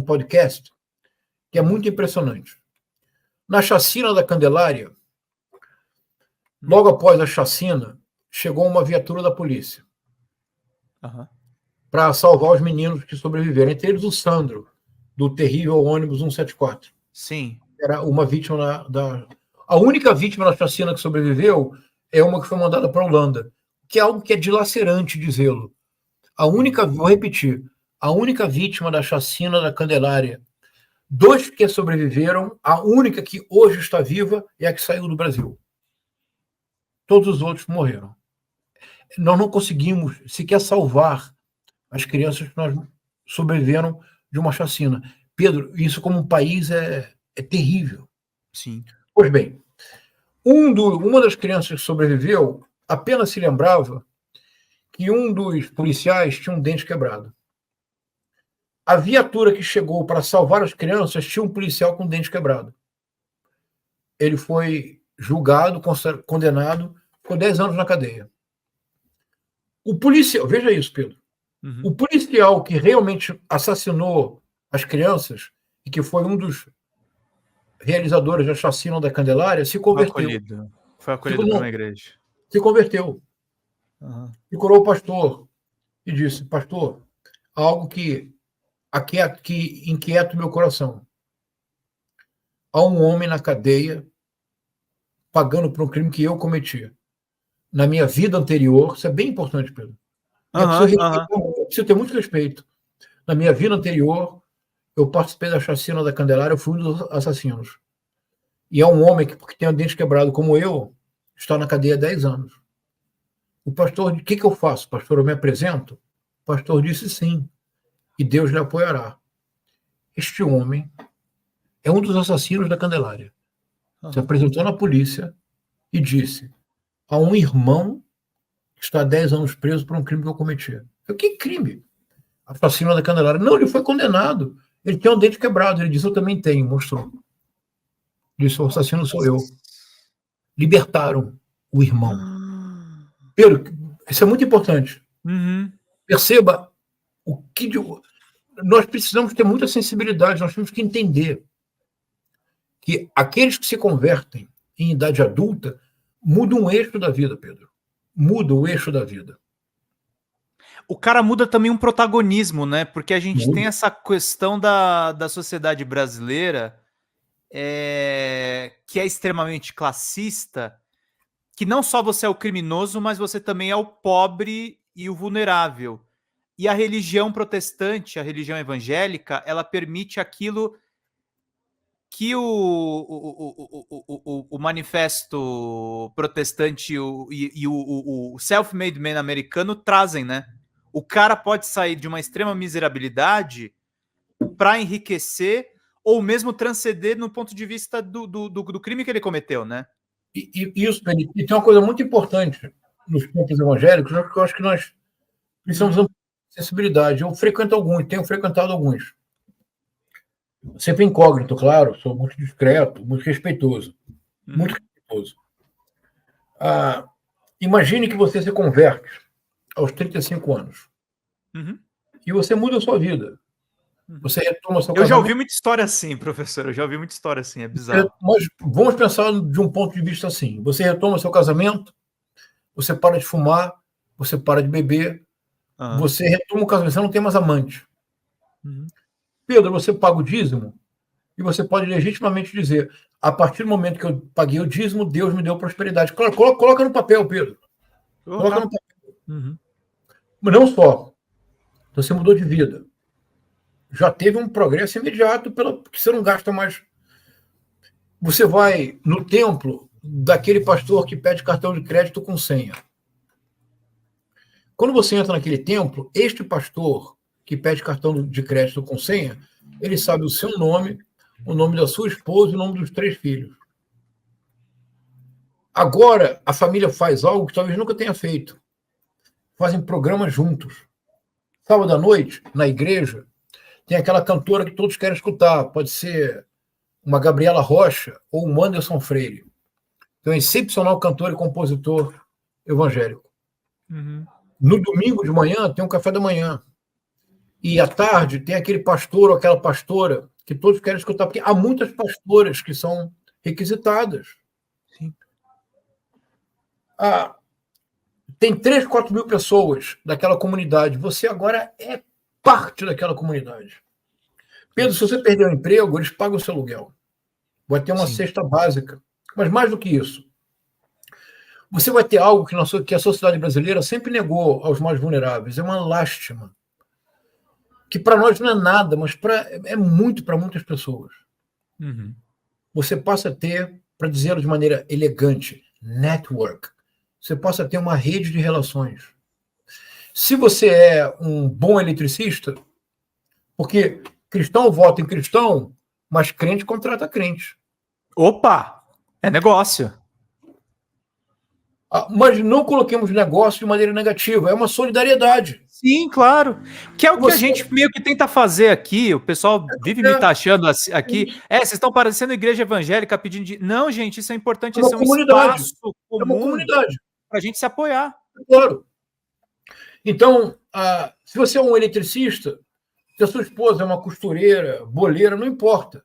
podcast que é muito impressionante. Na chacina da Candelária, logo após a chacina, chegou uma viatura da polícia para salvar os meninos que sobreviveram, entre eles o Sandro, do terrível ônibus 174. Sim. Era uma vítima A única vítima da chacina que sobreviveu é uma que foi mandada para a Holanda, que é algo que é dilacerante dizê-lo. Vou repetir, a única vítima da chacina da Candelária, 2 que sobreviveram, a única que hoje está viva é a que saiu do Brasil. Todos os outros morreram. Nós não conseguimos sequer salvar as crianças que nós sobreviveram de uma chacina. Pedro, isso como um país é terrível. Sim. Pois bem, uma das crianças que sobreviveu apenas se lembrava que um dos policiais tinha um dente quebrado. A viatura que chegou para salvar as crianças tinha um policial com dente quebrado. Ele foi julgado, condenado, ficou 10 anos na cadeia. O policial, veja isso, Pedro. O policial que realmente assassinou as crianças e que foi um dos realizadores da chacina da Candelária se converteu. Foi acolhido por uma igreja. Se converteu. Procurou o pastor e disse: pastor, algo que inquieta o meu coração. Há um homem na cadeia pagando por um crime que eu cometi. Na minha vida anterior, isso é bem importante, Pedro. Eu preciso ter muito respeito. Na minha vida anterior, eu participei da chacina da Candelária, eu fui um dos assassinos. E é um homem que tem o dente quebrado como eu, está na cadeia há 10 anos. O pastor, o que eu faço? Pastor, eu me apresento? O pastor disse sim, e Deus lhe apoiará. Este homem é um dos assassinos da Candelária. Se apresentou na polícia e disse: há um irmão que está há 10 anos preso por um crime que eu cometi. Que crime? Assassino da Candelária. Não, ele foi condenado. Ele tem um dente quebrado. Ele disse: eu também tenho. Mostrou. Disse: o assassino sou eu. Libertaram o irmão. Pedro, isso é muito importante. Perceba o que nós precisamos ter muita sensibilidade. Nós temos que entender que aqueles que se convertem em idade adulta mudam o eixo da vida, Pedro. Muda o eixo da vida. O cara muda também um protagonismo, né? Porque a gente tem essa questão da sociedade brasileira que é extremamente classista, que não só você é o criminoso, mas você também é o pobre e o vulnerável. E a religião protestante, a religião evangélica, ela permite aquilo que o manifesto protestante e o self-made man americano trazem, né? O cara pode sair de uma extrema miserabilidade para enriquecer ou mesmo transcender no ponto de vista do crime que ele cometeu, né? Isso, e tem uma coisa muito importante nos tempos evangélicos, que eu acho que nós precisamos de sensibilidade. Eu frequento alguns, tenho frequentado alguns. Sempre incógnito, claro, sou muito discreto, muito respeitoso. Muito respeitoso. Imagine que você se converte aos 35 anos. E você muda a sua vida. Você retoma seu casamento. Eu já ouvi muita história assim, professor. Eu já ouvi muita história assim, é bizarro. Mas vamos pensar de um ponto de vista assim. Você retoma seu casamento, você para de fumar, você para de beber, você retoma o casamento, você não tem mais amante. Pedro, você paga o dízimo e você pode legitimamente dizer: a partir do momento que eu paguei o dízimo, Deus me deu prosperidade. Claro, coloca no papel, Pedro. Coloca no papel. Mas não só. Você mudou de vida. Já teve um progresso imediato, porque você não gasta mais. Você vai no templo daquele pastor que pede cartão de crédito com senha. Quando você entra naquele templo, este pastor que pede cartão de crédito com senha, ele sabe o seu nome, o nome da sua esposa e o nome dos 3 filhos. Agora, a família faz algo que talvez nunca tenha feito. Fazem programas juntos. Sábado à noite, na igreja, tem aquela cantora que todos querem escutar. Pode ser uma Gabriela Rocha ou um Anderson Freire. Então, é um excepcional cantor e compositor evangélico. No domingo de manhã, tem um café da manhã. E à tarde tem aquele pastor ou aquela pastora que todos querem escutar, porque há muitas pastoras que são requisitadas. Sim. Tem 3, 4 mil pessoas daquela comunidade. Você agora é parte daquela comunidade. Pedro, se você perder o emprego, eles pagam o seu aluguel. Vai ter uma cesta básica. Mas mais do que isso, você vai ter algo que a sociedade brasileira sempre negou aos mais vulneráveis. É uma lástima. Que para nós não é nada, mas é muito para muitas pessoas. Uhum. Você passa a ter, para dizer de maneira elegante, network. Você passa a ter uma rede de relações. Se você é um bom eletricista, porque cristão vota em cristão, mas crente contrata crente. Opa! É negócio. Mas não coloquemos negócio de maneira negativa, é uma solidariedade. Sim, claro. Que é o que a gente meio que tenta fazer aqui. O pessoal vive me taxando aqui. Vocês estão parecendo igreja evangélica pedindo de... Não, gente, isso é importante. Isso é um espaço comum. É uma comunidade. Para a gente se apoiar. Claro. Então, se você é um eletricista, se a sua esposa é uma costureira, boleira, não importa.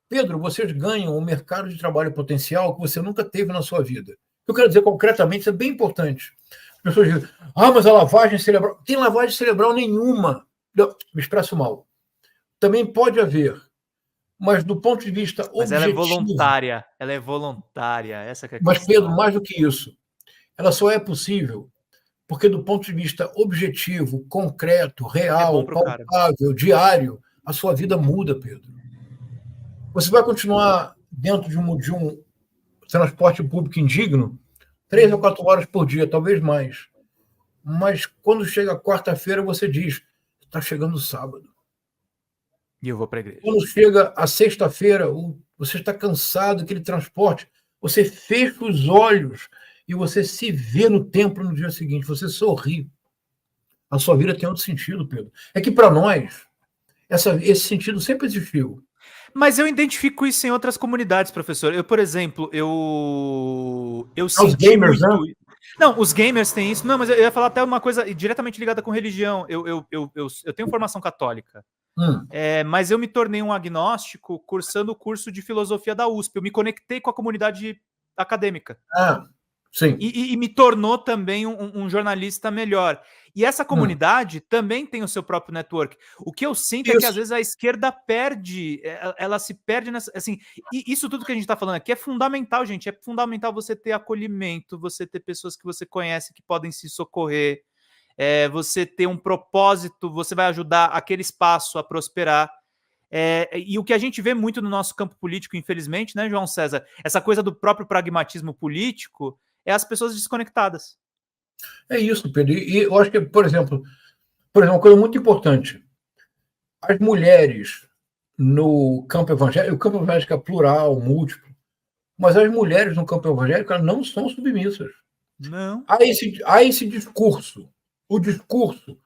Pedro, vocês ganham um mercado de trabalho potencial que você nunca teve na sua vida. Eu quero dizer concretamente, isso é bem importante. As pessoas dizem, mas a lavagem cerebral... Tem lavagem cerebral nenhuma. Não, me expresso mal. Também pode haver, mas do ponto de vista objetivo... Mas ela é voluntária. Ela é voluntária. Essa que é a mas, questão. Pedro, mais do que isso, ela só é possível porque do ponto de vista objetivo, concreto, real, palpável, diário, a sua vida muda, Pedro. Você vai continuar dentro de um transporte público indigno 3 ou 4 horas por dia, talvez mais. Mas quando chega quarta-feira, você diz, está chegando sábado. E eu vou para a igreja. Quando chega a sexta-feira, você está cansado daquele transporte, você fecha os olhos e você se vê no templo no dia seguinte, você sorri. A sua vida tem outro sentido, Pedro. É que para nós, esse sentido sempre existiu. Mas eu identifico isso em outras comunidades, professor. Eu, por exemplo, eu Os gamers, muito... né? Não, os gamers têm isso. Não, mas eu ia falar até uma coisa diretamente ligada com religião. Eu tenho formação católica. Mas eu me tornei um agnóstico cursando o curso de filosofia da USP. Eu me conectei com a comunidade acadêmica. Sim. E me tornou também um jornalista melhor. E essa comunidade também tem o seu próprio network. O que eu sinto é que às vezes a esquerda perde, ela se perde nessa... Assim, e isso tudo que a gente está falando aqui é fundamental, gente. É fundamental você ter acolhimento, você ter pessoas que você conhece que podem se socorrer, você ter um propósito, você vai ajudar aquele espaço a prosperar. E o que a gente vê muito no nosso campo político, infelizmente, né, João César? Essa coisa do próprio pragmatismo político é as pessoas desconectadas. É isso, Pedro. E eu acho que, por exemplo, uma coisa muito importante. As mulheres no campo evangélico, o campo evangélico é plural, múltiplo, mas as mulheres no campo evangélico elas não são submissas. Não. Há esse discurso. O discurso,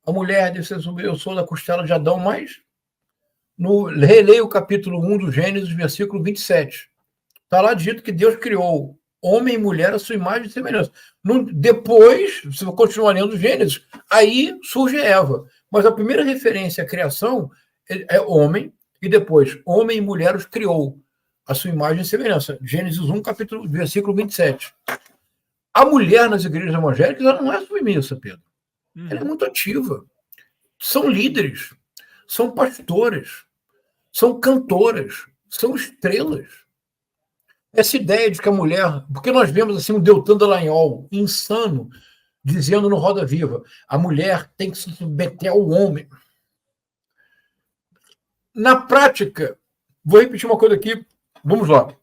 a mulher deve ser eu sou da costela de Adão, mas releia o capítulo 1 do Gênesis, versículo 27. Está lá dito que Deus criou homem e mulher à sua imagem e semelhança. Depois, se você continuar lendo o Gênesis, aí surge Eva. Mas a primeira referência à criação é homem, e depois, homem e mulher os criou à sua imagem e semelhança. Gênesis 1, versículo 27. A mulher nas igrejas evangélicas ela não é submissa, Pedro. Ela é muito ativa. São líderes, são pastores, são cantoras, são estrelas. Essa ideia de que a mulher... Porque nós vemos assim um Deltan Dallagnol, insano, dizendo no Roda Viva, a mulher tem que se submeter ao homem. Na prática, vou repetir uma coisa aqui, vamos lá.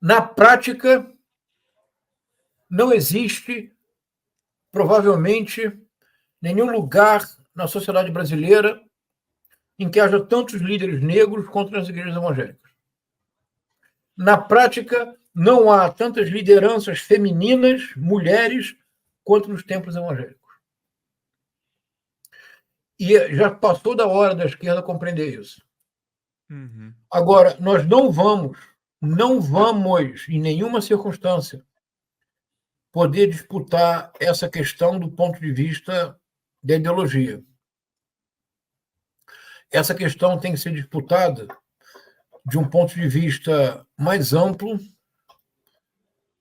Na prática, não existe, provavelmente, nenhum lugar na sociedade brasileira em que haja tantos líderes negros quanto nas igrejas evangélicas. Na prática, não há tantas lideranças femininas, mulheres, quanto nos templos evangélicos. E já passou da hora da esquerda compreender isso. Agora, nós não vamos, em nenhuma circunstância, poder disputar essa questão do ponto de vista da ideologia. essa questão tem que ser disputada de um ponto de vista mais amplo,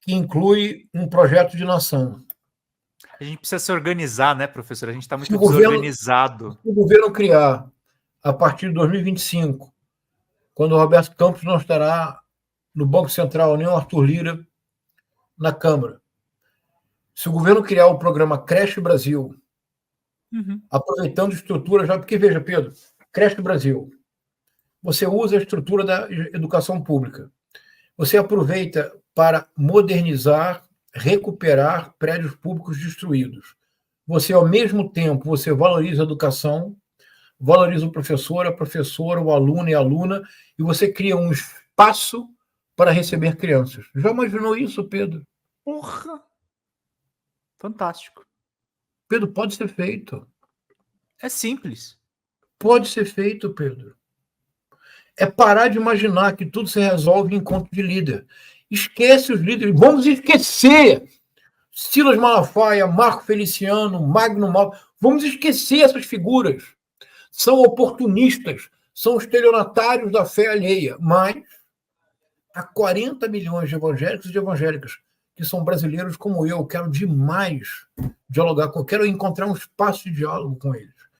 que inclui um projeto de nação. A gente precisa se organizar, né, professor? A gente está muito desorganizado. Se o governo criar, a partir de 2025, quando o Roberto Campos não estará no Banco Central, nem o Arthur Lira na Câmara, se o governo criar o programa Creche Brasil, aproveitando estrutura já, porque veja, Pedro, Creche Brasil, você usa a estrutura da educação pública, você aproveita para modernizar, recuperar prédios públicos destruídos. Você, ao mesmo tempo, você valoriza a educação, valoriza o professor, a professora, o aluno e a aluna, e você cria um espaço para receber crianças. Já imaginou isso, Pedro? Porra! Fantástico. Pedro, pode ser feito. É simples. Pode ser feito, Pedro. É parar de imaginar que tudo se resolve em encontro de líder. Esquece os líderes. Vamos esquecer Silas Malafaia, Marco Feliciano, Magno Malta. Vamos esquecer essas figuras. São oportunistas, são estelionatários da fé alheia. Mas há 40 milhões de evangélicos e de evangélicas que são brasileiros como eu. Quero demais dialogar com, quero encontrar um espaço de diálogo com eles.